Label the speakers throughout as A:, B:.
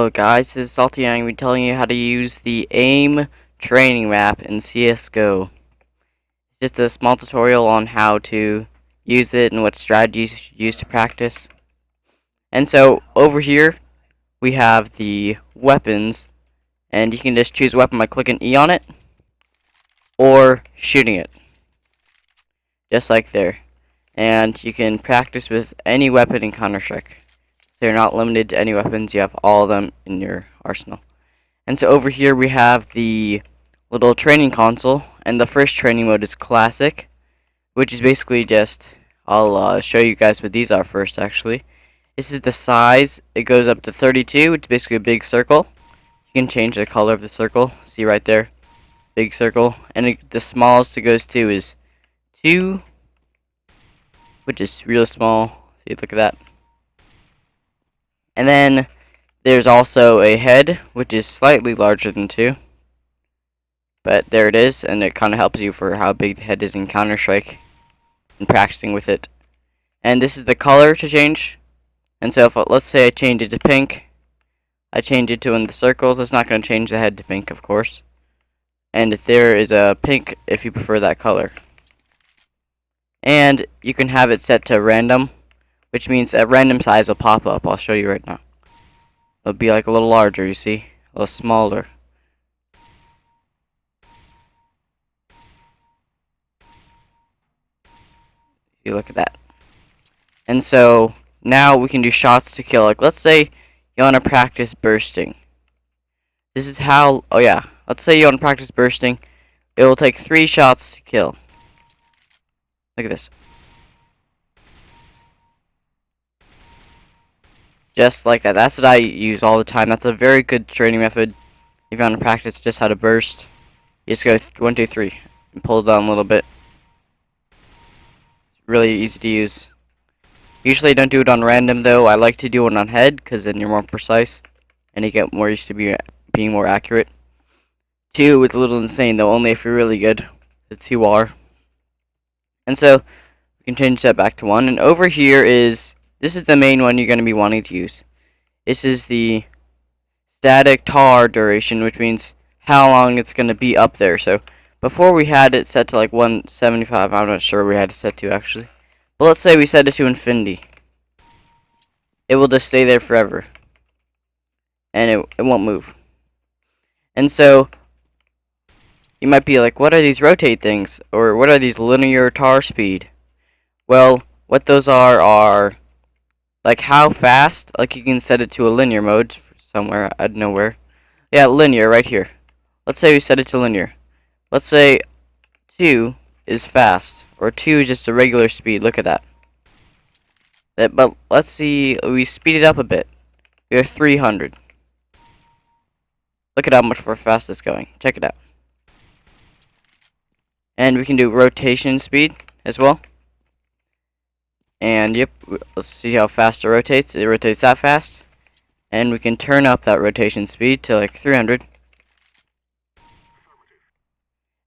A: Hello guys, this is Salty and I'm going to be telling you how to use the Aim Training Map in CSGO. It's just a small tutorial on how to use it and what strategies you use to practice. And so over here we have the weapons, and you can just choose a weapon by clicking E on it or shooting it, just like there. And you can practice with any weapon in Counter-Strike. They're not limited to any weapons, you have all of them in your arsenal. And so over here we have the little training console, and the first training mode is Classic, which is basically just, I'll show you guys what these are first actually. This is the size, it goes up to 32, which is basically a big circle. You can change the color of the circle, see right there, big circle. And the smallest it goes to is 2, which is real small, see, look at that. And then there's also a head, which is slightly larger than 2. But there it is, and it kind of helps you for how big the head is in Counter-Strike and practicing with it. And this is the color to change. And so if let's say I change it to pink, I change it to in the circles. It's not going to change the head to pink, of course. And there is a pink if you prefer that color. And you can have it set to random, which means a random size will pop up. I'll show you right now. It'll be like a little larger, you see? A little smaller. You look at that. And so now we can do shots to kill. Like let's say you want to practice bursting. This is how, oh yeah, let's say you want to practice bursting. It will take 3 shots to kill. Look at this. Just like that. That's what I use all the time. That's a very good training method. If you want to practice just how to burst, you just go 1, 2, 3 and pull it down a little bit. Really easy to use. Usually I don't do it on random though. I like to do it on head because then you're more precise and you get more used to being more accurate. 2 is a little insane though, only if you're really good. The 2 are. And so we can change that back to 1. And over here this is the main one you're going to be wanting to use. This is the static tar duration, which means how long it's going to be up there. So before we had it set to like 175, I'm not sure we had it set to actually. But let's say we set it to infinity. It will just stay there forever. And it won't move. And so you might be like, what are these rotate things? Or what are these linear tar speed? Well, what those are like how fast, like you can set it to a linear mode somewhere, I don't know where. Yeah, linear right here. Let's say we set it to linear. Let's say 2 is fast, or 2 is just a regular speed. Look at that. But let's see, we speed it up a bit. We have 300. Look at how much more fast it's going. Check it out. And we can do rotation speed as well. And yep, let's see how fast it rotates. It rotates that fast. And we can turn up that rotation speed to like 300.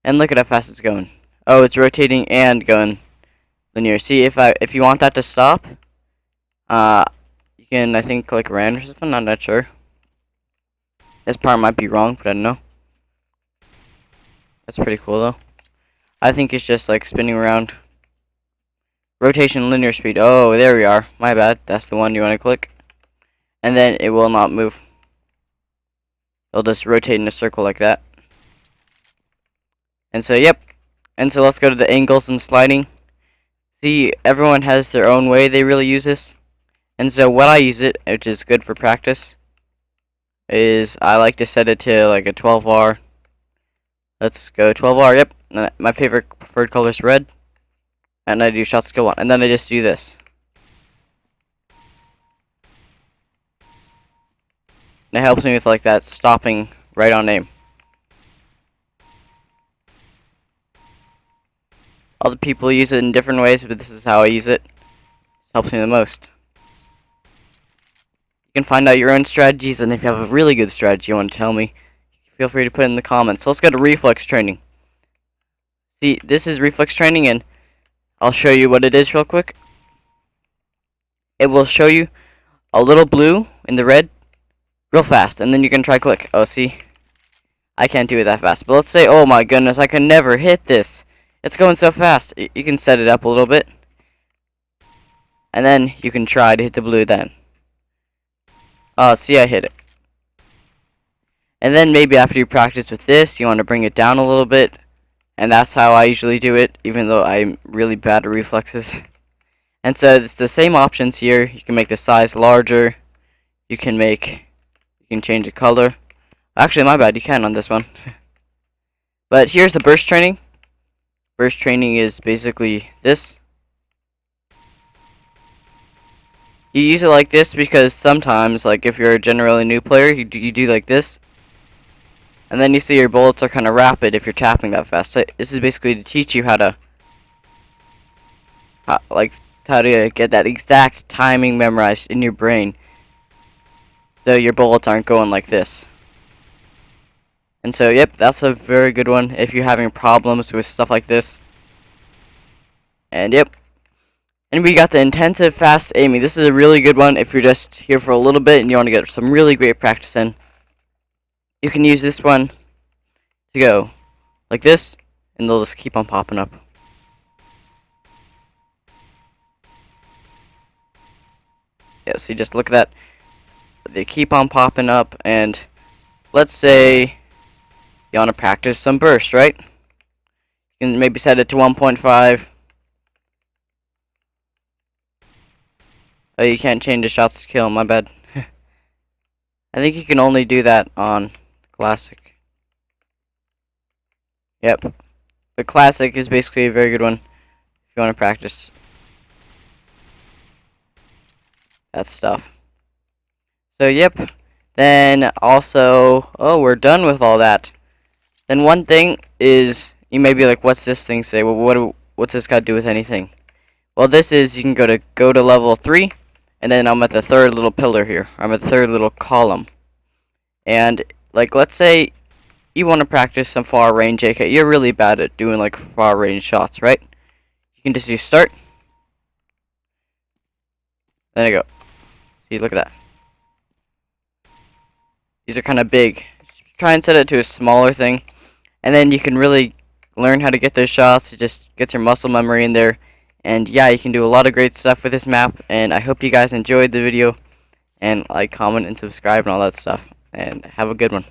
A: And look at how fast it's going. Oh, it's rotating and going linear. See, if you want that to stop, you can, I think, click random or something. I'm not sure. This part might be wrong, but I don't know. That's pretty cool though. I think it's just like spinning around. Rotation linear speed. Oh, there we are. My bad. That's the one you want to click. And then it will not move. It'll just rotate in a circle like that. And so, yep. And so let's go to the angles and sliding. See, everyone has their own way they really use this. And so what I use it, which is good for practice, is I like to set it to like a 12R. Let's go 12R, yep. My favorite preferred color is red. And I do shot skill 1. And then I just do this. And it helps me with like that stopping right on aim. Other people use it in different ways, but this is how I use it. It helps me the most. You can find out your own strategies, and if you have a really good strategy you want to tell me, feel free to put it in the comments. So let's go to reflex training. See, this is reflex training, and I'll show you what it is real quick. It will show you a little blue in the red real fast, and then you can try click. Oh, see? I can't do it that fast. But let's say, oh my goodness, I can never hit this. It's going so fast. You can set it up a little bit. And then you can try to hit the blue then. Oh, see, I hit it. And then maybe after you practice with this, you want to bring it down a little bit. And that's how I usually do it, even though I'm really bad at reflexes. And so it's the same options here. You can make the size larger. You can change the color. Actually, my bad, you can on this one. But here's the burst training. Burst training is basically this. You use it like this because sometimes, like if you're a generally new player, you do like this. And then you see your bullets are kind of rapid if you're tapping that fast. So this is basically to teach you how to get that exact timing memorized in your brain, so your bullets aren't going like this. And so, yep, that's a very good one if you're having problems with stuff like this. And yep. And we got the intensive fast aiming. This is a really good one if you're just here for a little bit and you want to get some really great practice in. You can use this one to go like this, and they'll just keep on popping up. Yeah, so you just look at that. They keep on popping up, and let's say you want to practice some burst, right? You can maybe set it to 1.5. Oh, you can't change the shots to kill, my bad. I think you can only do that on classic. Yep. The classic is basically a very good one if you want to practice that stuff. So, yep. Then also, oh, we're done with all that. Then one thing is, you may be like, what's this thing say? Well, what's this got to do with anything? Well, this is, you can go to level 3, and then I'm at the third little pillar here. I'm at the third little column. And, like, let's say you want to practice some far range AK. You're really bad at doing, like, far range shots, right? You can just do start. There you go. See, look at that. These are kind of big. Try and set it to a smaller thing. And then you can really learn how to get those shots. It just gets your muscle memory in there. And yeah, you can do a lot of great stuff with this map. And I hope you guys enjoyed the video. And like, comment, and subscribe and all that stuff. And have a good one.